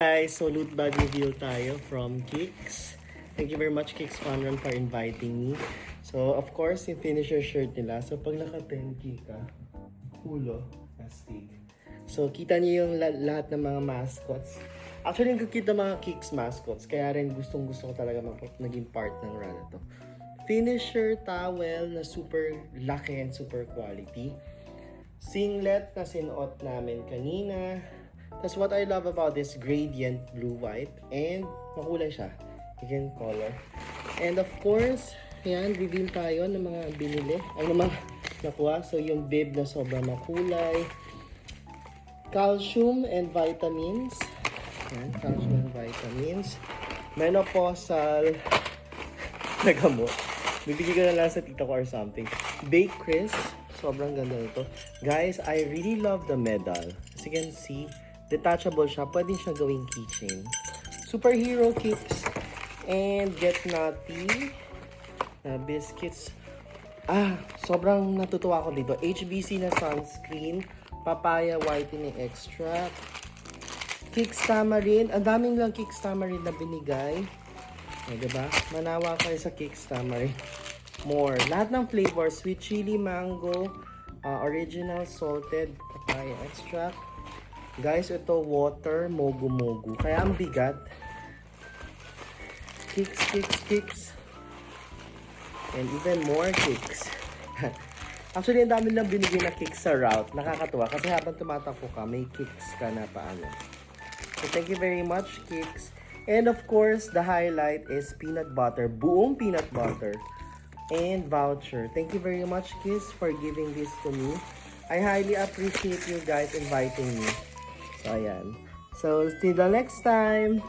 Guys, so loot bag reveal tayo from Kicks. Thank you very much Kicks Funrun for inviting me. So of course, yung finisher shirt nila. So pag naka-10K ka, hulo, astig. So kita niyo yung lahat ng mga mascots. Actually, yung kakita mga Kicks mascots. Kaya rin gustong gusto ko talaga naging part ng run na to. Finisher towel na super laki and super quality. Singlet na sinuot namin kanina. That's what I love about this gradient blue-white. And makulay siya. Again, color. And of course, yan, reveal tayo ng mga binili. Ay, ng mga nakuha. So, yung bib na sobrang makulay. Calcium and vitamins. Yan, calcium and vitamins. Menopausal na gamot. Bibigay ko na lang sa tita ko or something. Bake crisp. Sobrang ganda nito. Guys, I really love the medal. As you can see, detachable siya. Pwede siya gawing keychain. Superhero Kicks. And Get Nutty. Biscuits. Sobrang natutuwa ako dito. HBC na sunscreen. Papaya whitening extract. Kicks Tamarind. Ang daming lang Kicks Tamarind na binigay. Diba? Manawa kayo sa Kicks Tamarind. More. Lahat ng flavor. Sweet chili, mango, original salted papaya extract. Guys, ito water, mogu-mogu. Kaya ang bigat. Kicks. And even more Kicks. Actually, ang dami lang binigay na Kicks sa route. Nakakatuwa. Kasi habang tumatakbo ka, may Kicks ka na paano. So, thank you very much, Kicks. And of course, the highlight is peanut butter. Buong peanut butter. And voucher. Thank you very much, Kiss, for giving this to me. I highly appreciate you guys inviting me. So, ayan. So, till the next time.